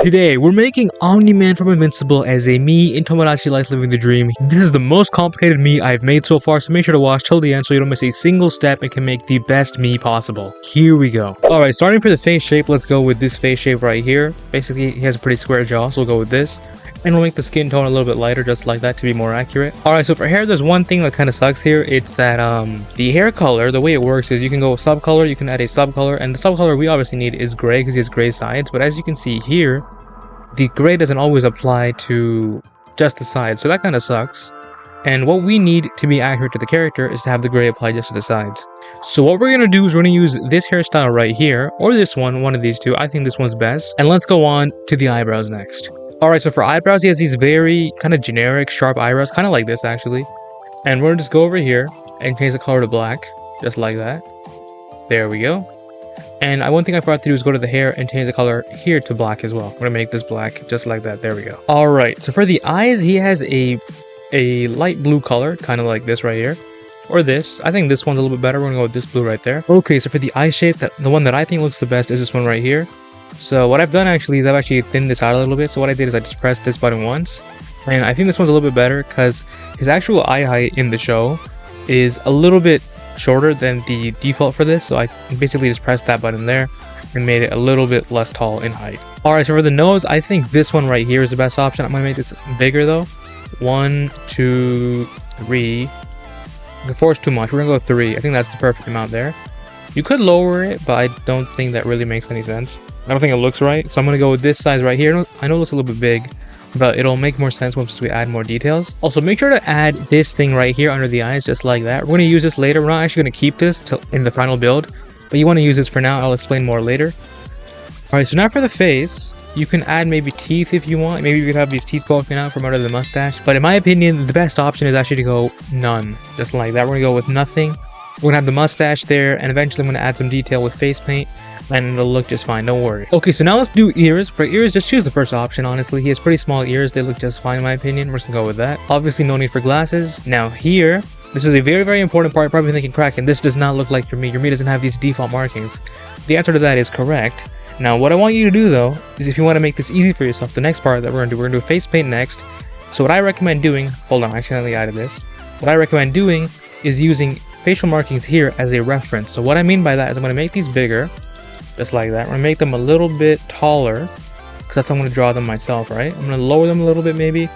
Today, we're making Omni-Man from Invincible as a me in Tomodachi Life Living the Dream. This is the most complicated me I've made so far, so make sure to watch till the end so you don't miss a single step and can make the best me possible. Here we go. Alright, starting for the face shape, let's go with this face shape right here. Basically, he has a pretty square jaw, so we'll go with this. And we'll make the skin tone a little bit lighter, just like that, to be more accurate. Alright, so for hair, there's one thing that kind of sucks here. It's that the hair color, the way it works is you can go subcolor, you can add a subcolor, and the subcolor we obviously need is gray because he has gray sides. But as you can see here, the gray doesn't always apply to just the sides, so that kind of sucks. And what we need to be accurate to the character is to have the gray apply just to the sides. So what we're going to do is we're going to use this hairstyle right here, or this one of these two. I think this one's best. And let's go on to the eyebrows next. Alright, so for eyebrows, he has these very kind of generic, sharp eyebrows, kind of like this actually. And we're going to just go over here and change the color to black, just like that. There we go. And one thing I forgot to do is go to the hair and change the color here to black as well. We're going to make this black, just like that. There we go. Alright, so for the eyes, he has a light blue color, kind of like this right here. Or this. I think this one's a little bit better. We're going to go with this blue right there. Okay, so for the eye shape, the one that I think looks the best is this one right here. So what I've done actually is I've actually thinned this out a little bit. So what I did is I just pressed this button once. And I think this one's a little bit better because his actual eye height in the show is a little bit shorter than the default for this. So I basically just pressed that button there and made it a little bit less tall in height. Alright, so for the nose, I think this one right here is the best option. I'm going to make this bigger though. 1, 2, 3. 4 is too much. We're going to go 3. I think that's the perfect amount there. You could lower it, but I don't think that really makes any sense. I don't think it looks right, so I'm going to go with this size right here. I know it looks a little bit big, but it'll make more sense once we add more details. Also, make sure to add this thing right here under the eyes, just like that. We're going to use this later. We're not actually going to keep this in the final build, but you want to use this for now. I'll explain more later. Alright, so now for the face, you can add maybe teeth if you want. Maybe you could have these teeth poking out from under the mustache. But in my opinion, the best option is actually to go none, just like that. We're going to go with nothing. We're going to have the mustache there, and eventually I'm going to add some detail with face paint, and it'll look just fine, don't worry. Okay, so now let's do ears. For ears, just choose the first option, honestly. He has pretty small ears. They look just fine in my opinion. We're just going to go with that. Obviously, no need for glasses. Now here, this is a very, very important part. You're probably thinking, Kraken, this does not look like your me. Your me doesn't have these default markings. The answer to that is correct. Now, what I want you to do, though, is if you want to make this easy for yourself, the next part that we're going to do face paint next. So what I recommend doing, hold on, I accidentally added this. What I recommend doing is using facial markings here as a reference. So what I mean by that is I'm going to make these bigger, just like that. I'm going to make them a little bit taller, because that's how I'm going to draw them myself, right? I'm going to lower them a little bit maybe.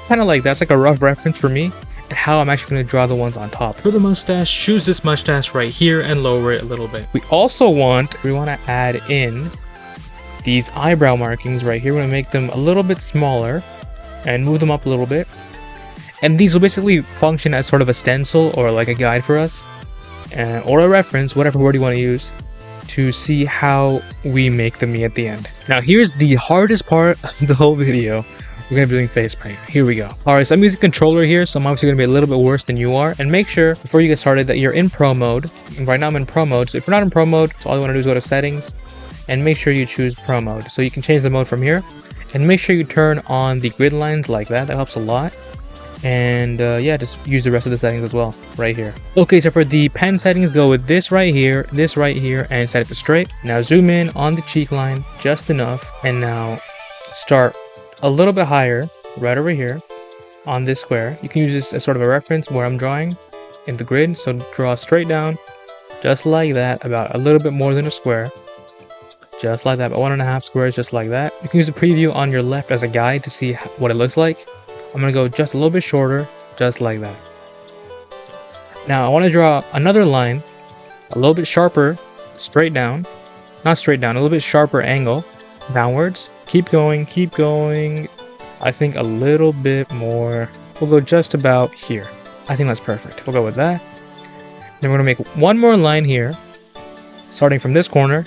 Kind of like that's like a rough reference for me, and how I'm actually going to draw the ones on top. For the mustache, choose this mustache right here and lower it a little bit. We want to add in these eyebrow markings right here. We're going to make them a little bit smaller and move them up a little bit. And these will basically function as sort of a stencil or like a guide for us, or a reference, whatever word you want to use, to see how we make the me at the end. Now here's the hardest part of the whole video. We're going to be doing face paint. Here we go. Alright, so I'm using controller here, so I'm obviously going to be a little bit worse than you are. And make sure, before you get started, that you're in pro mode. And right now I'm in pro mode, so if you're not in pro mode, so all you want to do is go to settings, and make sure you choose pro mode. So you can change the mode from here. And make sure you turn on the grid lines like that. That helps a lot. And yeah, just use the rest of the settings as well right here. Okay, so for the pen settings, go with this right here, and set it to straight. Now zoom in on the cheek line just enough, and now start a little bit higher right over here on this square. You can use this as sort of a reference where I'm drawing in the grid. So draw straight down just like that, about a little bit more than a square, just like that, about 1.5 squares, just like that. You can use the preview on your left as a guide to see what it looks like. I'm going to go just a little bit shorter, just like that. Now I want to draw another line, a little bit sharper, straight down. Not straight down, a little bit sharper angle, downwards. Keep going, keep going. I think a little bit more. We'll go just about here. I think that's perfect. We'll go with that. Then we're going to make one more line here, starting from this corner,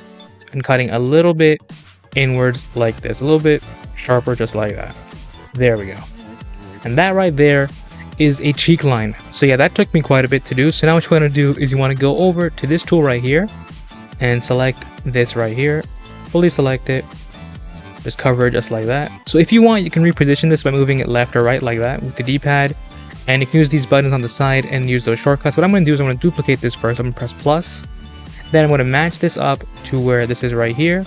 and cutting a little bit inwards like this. A little bit sharper, just like that. There we go. And that right there is a cheek line. So yeah, that took me quite a bit to do. So now what you want to do is you want to go over to this tool right here and select this right here. Fully select it. Just cover it just like that. So if you want, you can reposition this by moving it left or right like that with the D-pad. And you can use these buttons on the side and use those shortcuts. What I'm going to do is I'm going to duplicate this first. I'm going to press plus. Then I'm going to match this up to where this is right here.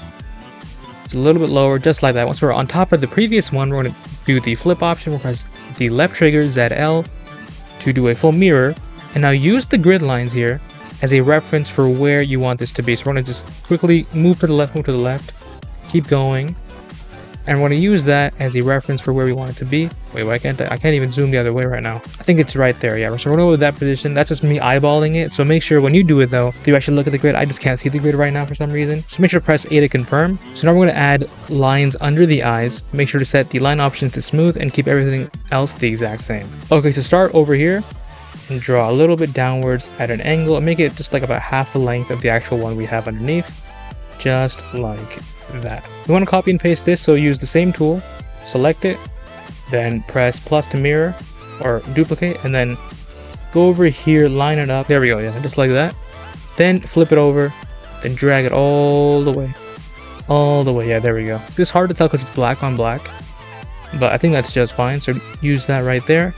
It's a little bit lower, just like that. Once we're on top of the previous one, we're going to do the flip option. We'll press the left trigger, ZL, to do a full mirror. And now use the grid lines here as a reference for where you want this to be. So we're going to just quickly move to the left, keep going. And we're going to use that as a reference for where we want it to be. Wait, I can't even zoom the other way right now. I think it's right there, yeah. So we're going to go with that position. That's just me eyeballing it. So make sure when you do it though, you actually look at the grid. I just can't see the grid right now for some reason. So make sure to press A to confirm. So now we're going to add lines under the eyes. Make sure to set the line options to smooth and keep everything else the exact same. Okay, so start over here and draw a little bit downwards at an angle and make it just like about half the length of the actual one we have underneath. Just like that. We want to copy and paste this, so use the same tool, select it, then press plus to mirror or duplicate, and then go over here, line it up. There we go, yeah, just like that. Then flip it over, then drag it all the way, yeah, there we go. It's just hard to tell because it's black on black, but I think that's just fine. So use that right there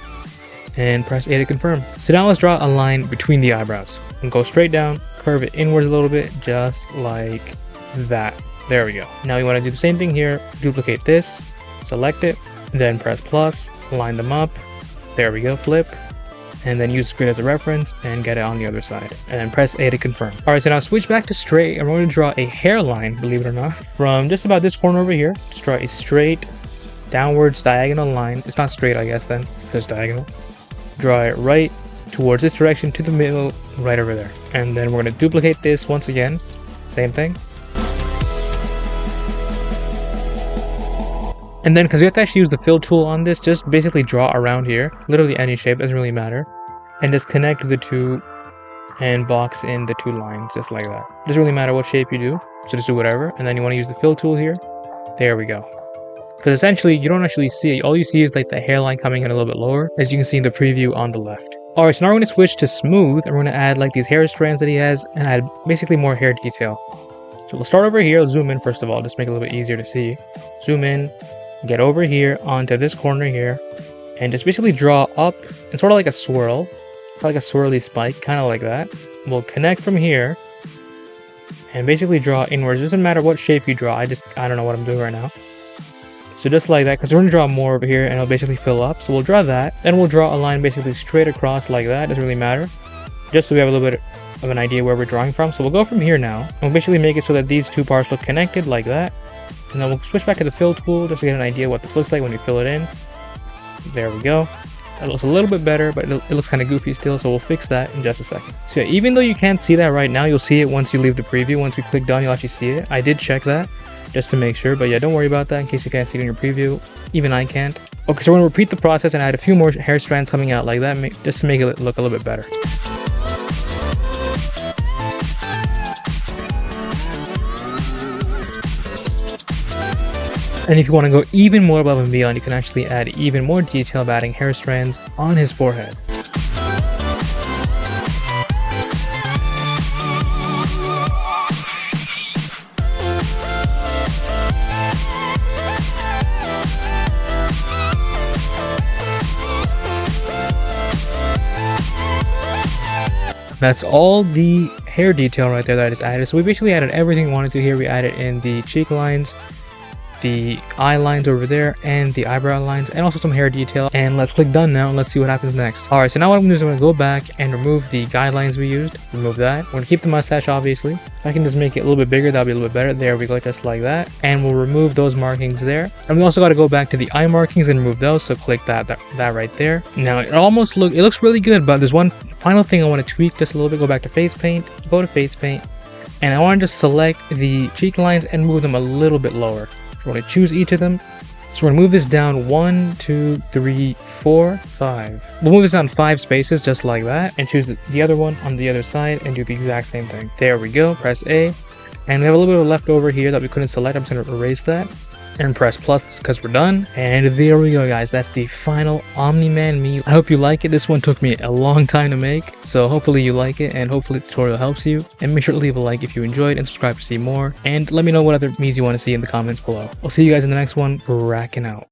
and press A to confirm. So now let's draw a line between the eyebrows and go straight down, curve it inwards a little bit, just like that. There we go. Now we want to do the same thing here. Duplicate this, select it, then press plus, line them up. There we go, flip, and then use grid as a reference and get it on the other side. And then press A to confirm. All right, so now switch back to straight, and we're going to draw a hairline, believe it or not, from just about this corner over here. Just draw a straight, downwards diagonal line. It's not straight, I guess, then, because it's diagonal. Draw it right towards this direction to the middle, right over there. And then we're going to duplicate this once again. Same thing. And then, because we have to actually use the fill tool on this, just basically draw around here. Literally any shape, doesn't really matter. And just connect the two and box in the two lines, just like that. Doesn't really matter what shape you do, so just do whatever. And then you want to use the fill tool here. There we go. Because essentially, you don't actually see it. All you see is like the hairline coming in a little bit lower, as you can see in the preview on the left. Alright, so now we're going to switch to smooth, and we're going to add like these hair strands that he has, and add basically more hair detail. So we'll start over here, I'll zoom in first of all, just make it a little bit easier to see. Zoom in. Get over here onto this corner here and just basically draw up and sort of like a swirl, like a swirly spike, kind of like that. We'll connect from here and basically draw inwards. It doesn't matter what shape you draw. I don't know what I'm doing right now. So just like that, because we're going to draw more over here and it'll basically fill up. So we'll draw that. Then we'll draw a line basically straight across like that. Doesn't really matter. Just so we have a little bit of an idea where we're drawing from. So we'll go from here now and we'll basically make it so that these two parts look connected like that. And then we'll switch back to the fill tool just to get an idea what this looks like when we fill it in. There we go. That looks a little bit better, but it looks kind of goofy still, so we'll fix that in just a second. So yeah, even though you can't see that right now, you'll see it once you leave the preview. Once we click done, you'll actually see it. I did check that just to make sure, but yeah, don't worry about that in case you can't see it in your preview. Even I can't. Okay, so we're going to repeat the process and add a few more hair strands coming out like that, just to make it look a little bit better. And if you want to go even more above and beyond, you can actually add even more detail by adding hair strands on his forehead. That's all the hair detail right there that I just added. So we basically added everything we wanted to here. We added in the cheek lines, the eye lines over there, and the eyebrow lines, and also some hair detail. And let's click done now and let's see what happens next. Alright, so now what I'm gonna do is I'm gonna go back and remove the guidelines we used. Remove that. We're gonna keep the mustache, obviously. If I can just make it a little bit bigger, that'll be a little bit better. There we go, just like that. And we'll remove those markings there. And we also got to go back to the eye markings and remove those. So click that right there. Now it looks really good, but there's one final thing I want to tweak just a little bit. Go back to face paint, go to face paint, and I want to just select the cheek lines and move them a little bit lower. So we're going to choose each of them. So we're going to move this down 1, 2, 3, 4, 5. We'll move this down 5 spaces just like that, and choose the other one on the other side and do the exact same thing. There we go, press A. And we have a little bit of left over here that we couldn't select. I'm just going to erase that and press plus because we're done. And there we go, guys. That's the final Omni-Man me. I hope you like it. This one took me a long time to make, so hopefully you like it and hopefully the tutorial helps you. And make sure to leave a like if you enjoyed and subscribe to see more. And let me know what other me's you want to see in the comments below. I'll see you guys in the next one. Kraken out.